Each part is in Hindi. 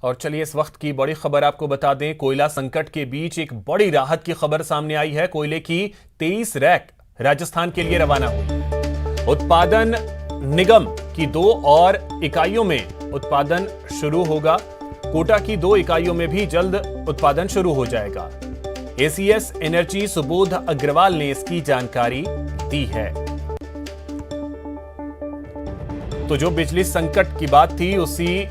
और चलिए इस वक्त की बड़ी खबर आपको बता दें। कोयला संकट के बीच एक बड़ी राहत की खबर सामने आई है। कोयले की 23 रैक राजस्थान के लिए रवाना हुई। उत्पादन निगम की 2 और इकाइयों में उत्पादन शुरू होगा। कोटा की 2 इकाइयों में भी जल्द उत्पादन शुरू हो जाएगा। एसीएस एनर्जी सुबोध अग्रवाल ने इसकी जानकारी दी है। तो जो बिजली संकट की बात थी, उसी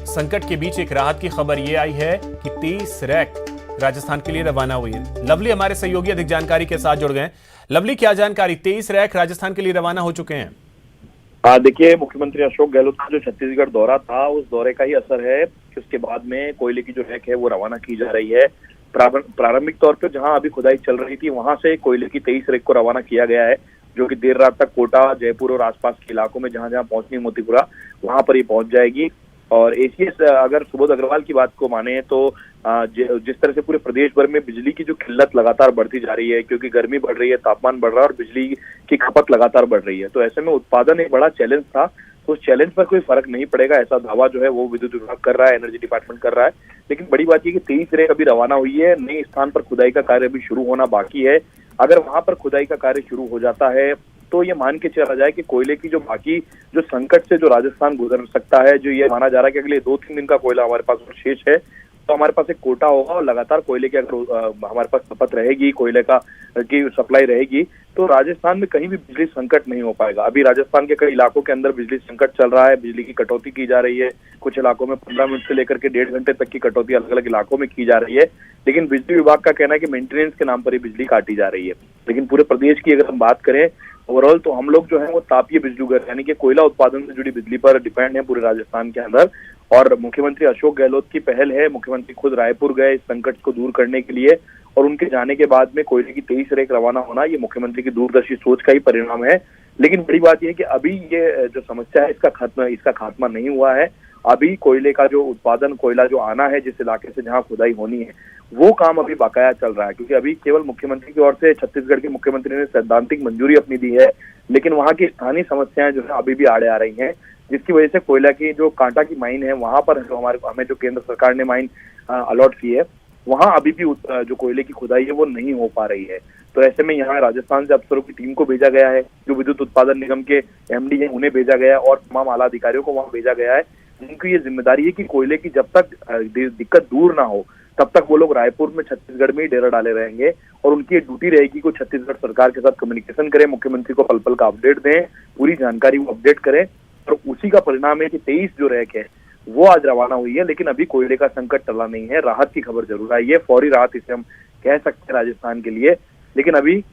संकट के बीच एक राहत की खबर यह आई है कि 23 रैक राजस्थान के लिए रवाना हुई है। लवली हमारे सहयोगी अधिक जानकारी के साथ जुड़ गए। लवली, क्या जानकारी? 23 रैक राजस्थान के लिए रवाना हो चुके हैं। देखिए, मुख्यमंत्री अशोक गहलोत का जो छत्तीसगढ़ दौरा था, उस दौरे का ही असर है कि उसके बाद में कोयले की जो रैक है वो रवाना की जा रही है। प्रारंभिक तौर पर जहां अभी खुदाई चल रही थी, वहां से कोयले की 23 रैक को रवाना किया गया है, जो कि देर रात तक कोटा, जयपुर और आसपास के इलाकों में जहां जहां पहुंचनी मोतीपुरा, वहां पर ये पहुंच जाएगी। और एसीएस अगर सुबोध अग्रवाल की बात को माने तो जिस तरह से पूरे प्रदेश भर में बिजली की जो किल्लत लगातार बढ़ती जा रही है, क्योंकि गर्मी बढ़ रही है, तापमान बढ़ रहा है और बिजली की खपत लगातार बढ़ रही है, तो ऐसे में उत्पादन एक बड़ा चैलेंज था। तो उस चैलेंज पर कोई फर्क नहीं पड़ेगा, ऐसा दावा जो है वो विद्युत विभाग कर रहा है, एनर्जी डिपार्टमेंट कर रहा है। लेकिन बड़ी बात यह कि 23 रैक अभी रवाना हुई है। नए स्थान पर खुदाई का कार्य अभी शुरू होना बाकी है। अगर वहां पर खुदाई का कार्य शुरू हो जाता है तो ये मान के चला जाए कि कोयले की जो बाकी जो संकट से जो राजस्थान गुजर सकता है, जो ये माना जा रहा है कि अगले 2-3 दिन का कोयला हमारे पास और शेष है, तो हमारे पास एक कोटा होगा और लगातार कोयले की अगर हमारे पास खपत रहेगी, कोयले का की सप्लाई रहेगी, तो राजस्थान में कहीं भी बिजली संकट नहीं हो पाएगा। अभी राजस्थान के कई इलाकों के अंदर बिजली संकट चल रहा है, बिजली की कटौती की जा रही है। कुछ इलाकों में 15 मिनट से लेकर के 1.5 घंटे तक की कटौती अलग अलग इलाकों में की जा रही है। लेकिन बिजली विभाग का कहना है कि मेंटेनेंस के नाम पर ही बिजली काटी जा रही है। लेकिन पूरे प्रदेश की अगर हम बात करें ओवरऑल, तो हम लोग जो है वो तापीय बिजलीघर यानी कि कोयला उत्पादन से जुड़ी बिजली पर डिपेंड है पूरे राजस्थान के अंदर। और मुख्यमंत्री अशोक गहलोत की पहल है, मुख्यमंत्री खुद रायपुर गए इस संकट को दूर करने के लिए, और उनके जाने के बाद में कोयले की 23 रैक रवाना होना, ये मुख्यमंत्री की दूरदर्शी सोच का ही परिणाम है। लेकिन बड़ी बात यह है कि अभी ये जो समस्या है इसका खात्मा नहीं हुआ है। अभी कोयले का जो उत्पादन, कोयला जो आना है जिस इलाके से जहां खुदाई होनी है, वो काम अभी बकाया चल रहा है। क्योंकि अभी केवल मुख्यमंत्री की ओर से छत्तीसगढ़ के मुख्यमंत्री ने सैद्धांतिक मंजूरी अपनी दी है, लेकिन वहां की स्थानीय समस्याएं जो है अभी भी आड़े आ रही हैं, जिसकी वजह से कोयला की जो कांटा की माइन है, वहां पर हमें जो केंद्र सरकार ने माइन अलॉट की है, वहां अभी भी जो कोयले की खुदाई है वो नहीं हो पा रही है। तो ऐसे में यहाँ राजस्थान से अफसरों की टीम को भेजा गया है, जो विद्युत उत्पादन निगम के एमडी हैं उन्हें भेजा गया है, और तमाम आला अधिकारियों को वहां भेजा गया है, जिनकी ये जिम्मेदारी है कि कोयले की जब तक दिक्कत दूर ना हो तब तक वो लोग रायपुर में, छत्तीसगढ़ में ही डेरा डाले रहेंगे। और उनकी ड्यूटी रहेगी कि छत्तीसगढ़ सरकार के साथ कम्युनिकेशन करें, मुख्यमंत्री को पल पल का अपडेट दें, पूरी जानकारी वो अपडेट करें। और उसी का परिणाम है कि 23 जो रैक है वो आज रवाना हुई है। लेकिन अभी कोयले का संकट टला नहीं है, राहत की खबर जरूर आई है, फौरी राहत इसे हम कह सकते हैं राजस्थान के लिए। लेकिन अभी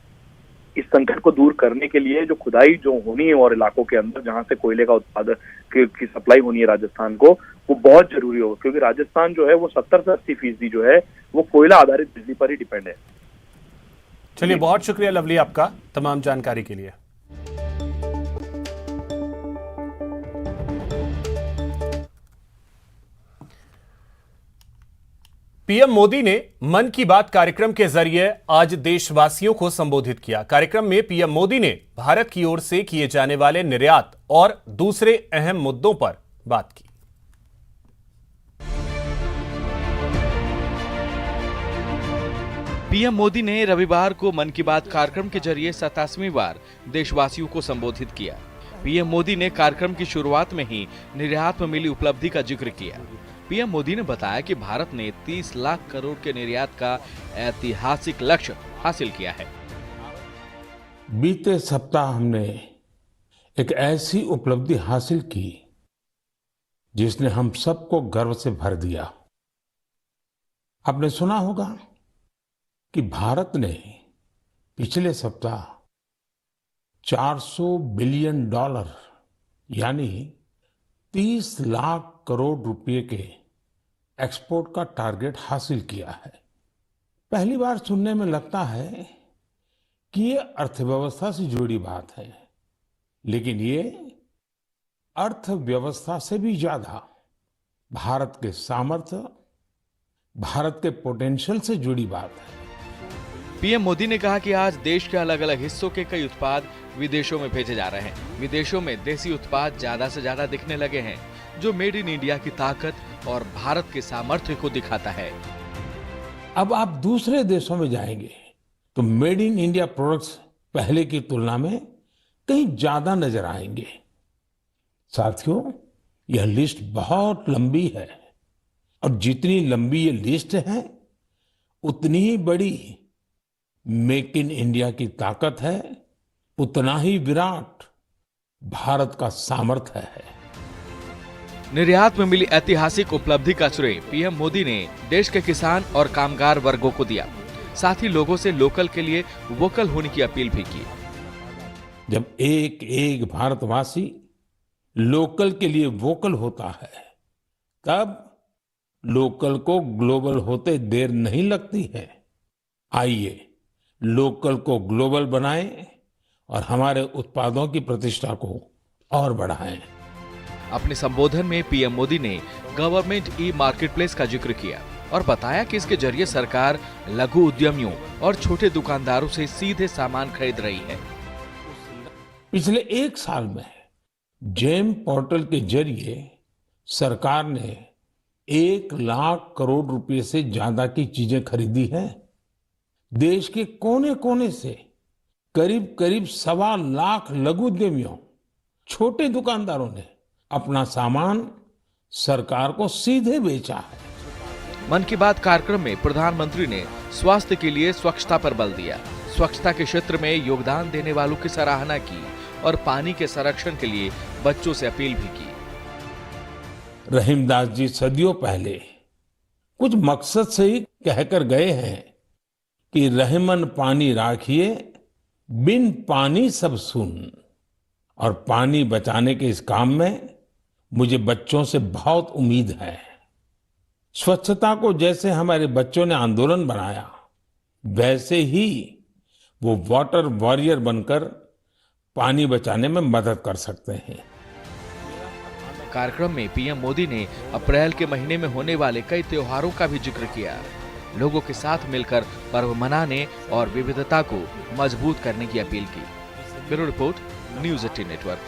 इस संकट को दूर करने के लिए जो खुदाई जो होनी है और इलाकों के अंदर जहां से कोयले का उत्पादन की सप्लाई होनी है राजस्थान को, वो बहुत जरूरी होगा। क्योंकि राजस्थान जो है वो 70 से 80% जो है वो कोयला आधारित बिजली पर ही डिपेंड है। चलिए, बहुत शुक्रिया लवली आपका तमाम जानकारी के लिए। पीएम मोदी ने मन की बात कार्यक्रम के जरिए आज देशवासियों को संबोधित किया। कार्यक्रम में पीएम मोदी ने भारत की ओर से किए जाने वाले निर्यात और दूसरे अहम मुद्दों पर बात की। पीएम मोदी ने रविवार को मन की बात कार्यक्रम के जरिए 87वीं बार देशवासियों को संबोधित किया। पीएम मोदी ने कार्यक्रम की शुरुआत में ही निर्यात में मिली उपलब्धि का जिक्र किया। पीएम मोदी ने बताया कि भारत ने 30 लाख करोड़ के निर्यात का ऐतिहासिक लक्ष्य हासिल किया है। बीते सप्ताह हमने एक ऐसी उपलब्धि हासिल की जिसने हम सबको गर्व से भर दिया। आपने सुना होगा कि भारत ने पिछले सप्ताह $400 बिलियन यानी 30 लाख करोड़ रुपए के एक्सपोर्ट का टारगेट हासिल किया है। पहली बार सुनने में लगता है कि ये अर्थव्यवस्था से जुड़ी बात है, लेकिन ये अर्थव्यवस्था से भी ज्यादा भारत के सामर्थ्य, भारत के पोटेंशियल से जुड़ी बात है। पीएम मोदी ने कहा कि आज देश के अलग अलग हिस्सों के कई उत्पाद विदेशों में भेजे जा रहे हैं। विदेशों में देसी उत्पाद ज्यादा से ज्यादा दिखने लगे हैं। जो मेड इन इंडिया की ताकत और भारत के सामर्थ्य को दिखाता है। अब आप दूसरे देशों में जाएंगे तो मेड इन इंडिया प्रोडक्ट्स पहले की तुलना में कहीं ज्यादा नजर आएंगे। साथियों, यह लिस्ट बहुत लंबी है और जितनी लंबी ये लिस्ट है उतनी ही बड़ी मेक इन इंडिया की ताकत है, उतना ही विराट भारत का सामर्थ्य है। निर्यात में मिली ऐतिहासिक उपलब्धि का श्रेय पीएम मोदी ने देश के किसान और कामगार वर्गों को दिया। साथ ही लोगों से लोकल के लिए वोकल होने की अपील भी की। जब एक एक भारतवासी लोकल के लिए वोकल होता है, तब लोकल को ग्लोबल होते देर नहीं लगती है। आइए लोकल को ग्लोबल बनाएं और हमारे उत्पादों की प्रतिष्ठा को और बढ़ाएं। अपने संबोधन में पीएम मोदी ने गवर्नमेंट ई मार्केटप्लेस का जिक्र किया और बताया कि इसके जरिए सरकार लघु उद्यमियों और छोटे दुकानदारों से सीधे सामान खरीद रही है। पिछले एक साल में जेम पोर्टल के जरिए सरकार ने 1 लाख करोड़ रुपए से ज्यादा की चीजें खरीदी हैं। देश के कोने कोने से करीब करीब 1.25 लाख लघु उद्यमियों, छोटे दुकानदारों ने अपना सामान सरकार को सीधे बेचा है। मन की बात कार्यक्रम में प्रधानमंत्री ने स्वास्थ्य के लिए स्वच्छता पर बल दिया, स्वच्छता के क्षेत्र में योगदान देने वालों की सराहना की और पानी के संरक्षण के लिए बच्चों से अपील भी की। रहीमदास जी सदियों पहले कुछ मकसद से ही कहकर गए हैं कि रहमन पानी राखिए, बिन पानी सब सुन। और पानी बचाने के इस काम में मुझे बच्चों से बहुत उम्मीद है। स्वच्छता को जैसे हमारे बच्चों ने आंदोलन बनाया, वैसे ही वो वाटर वॉरियर बनकर पानी बचाने में मदद कर सकते हैं। कार्यक्रम में पीएम मोदी ने अप्रैल के महीने में होने वाले कई त्योहारों का भी जिक्र किया। लोगों के साथ मिलकर पर्व मनाने और विविधता को मजबूत करने की अपील की। Bureau report, news 18 network.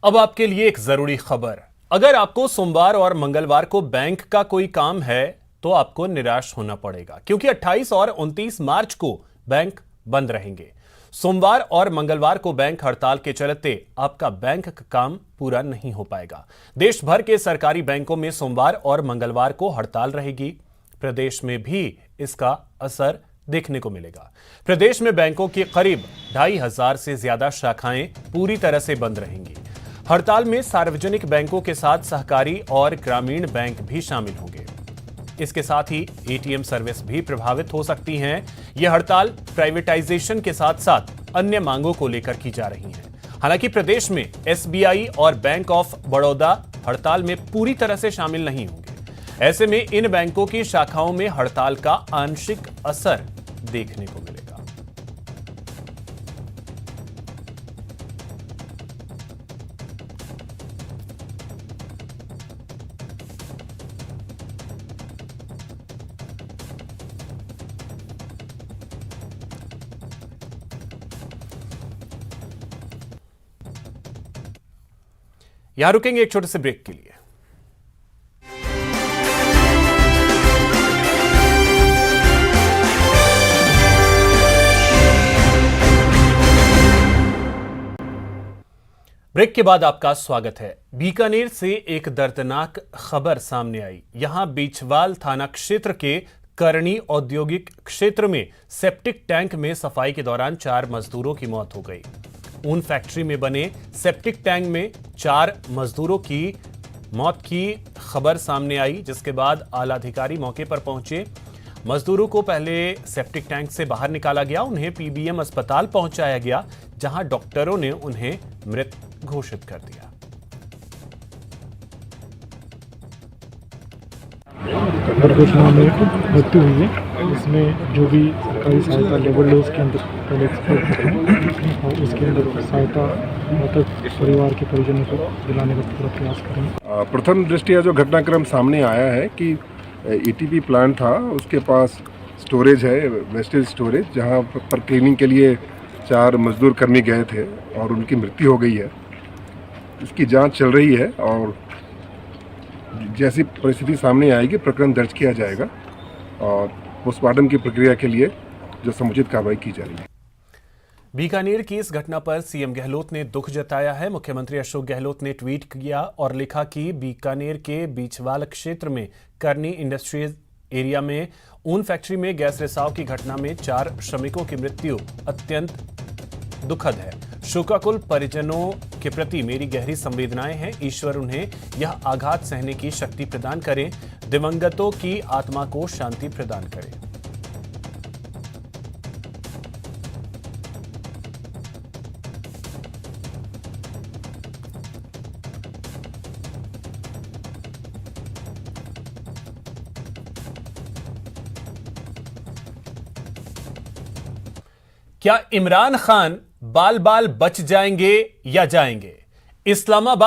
अब आपके लिए एक जरूरी खबर। अगर आपको सोमवार और मंगलवार को बैंक का कोई काम है तो आपको निराश होना पड़ेगा, क्योंकि 28 और 29 मार्च को बैंक बंद रहेंगे। सोमवार और मंगलवार को बैंक हड़ताल के चलते आपका बैंक का काम पूरा नहीं हो पाएगा। देश भर के सरकारी बैंकों में सोमवार और मंगलवार को हड़ताल रहेगी। प्रदेश में भी इसका असर देखने को मिलेगा। प्रदेश में बैंकों की करीब 2,500 से ज्यादा शाखाएं पूरी तरह से बंद रहेंगी। हड़ताल में सार्वजनिक बैंकों के साथ सहकारी और ग्रामीण बैंक भी शामिल होंगे। इसके साथ ही एटीएम सर्विस भी प्रभावित हो सकती हैं। यह हड़ताल प्राइवेटाइजेशन के साथ साथ अन्य मांगों को लेकर की जा रही है। हालांकि प्रदेश में एसबीआई और बैंक ऑफ बड़ौदा हड़ताल में पूरी तरह से शामिल नहीं होंगे। ऐसे में इन बैंकों की शाखाओं में हड़ताल का आंशिक असर देखने को मिलेगा। यहां रुकेंगे एक छोटे से ब्रेक के लिए। ब्रेक के बाद आपका स्वागत है। बीकानेर से एक दर्दनाक खबर सामने आई। यहां बीछवाल थाना क्षेत्र के करणी औद्योगिक क्षेत्र में सेप्टिक टैंक में सफाई के दौरान 4 मजदूरों की मौत हो गई। ऊन फैक्ट्री में बने सेप्टिक टैंक में 4 मजदूरों की मौत की खबर सामने आई, जिसके बाद आला अधिकारी मौके पर पहुंचे। मजदूरों को पहले सेप्टिक टैंक से बाहर निकाला गया, उन्हें पीबीएम अस्पताल पहुंचाया गया, जहां डॉक्टरों ने उन्हें मृत घोषित कर दिया। दुर्घटना में मृत्यु हुई है। इसमें जो भी सरकारी सहायता लेबर लॉस के अंदर पहले एक्सपर्ट हैं और उसके अंदर सहायता मृतक परिवार के परिजनों को दिलाने का पूरा प्रयास करेंगे। प्रथम दृष्टया जो घटनाक्रम सामने आया है कि ईटीपी प्लांट था, उसके पास स्टोरेज है, वेस्टेज स्टोरेज, जहां पर क्लीनिंग के लिए 4 मजदूर कर्मी गए थे और उनकी मृत्यु हो गई है। इसकी जांच चल रही है और जैसी परिस्थिति सामने आएगी प्रकरण दर्ज किया जाएगा और पोस्टमार्टम की प्रक्रिया के लिए जो समुचित कार्रवाई की जा रही है। बीकानेर की इस घटना पर सीएम गहलोत ने दुख जताया है। मुख्यमंत्री अशोक गहलोत ने ट्वीट किया और लिखा कि बीकानेर के बीचवाल क्षेत्र में करनी इंडस्ट्रीज एरिया में ऊन फैक्ट्री में गैस रिसाव की घटना में 4 श्रमिकों की मृत्यु अत्यंत दुखद है। शोकाकुल परिजनों के प्रति मेरी गहरी संवेदनाएं हैं। ईश्वर उन्हें यह आघात सहने की शक्ति प्रदान करें, दिवंगतों की आत्मा को शांति प्रदान करें। क्या इमरान खान बाल बाल बच जाएंगे या जाएंगे? इस्लामाबाद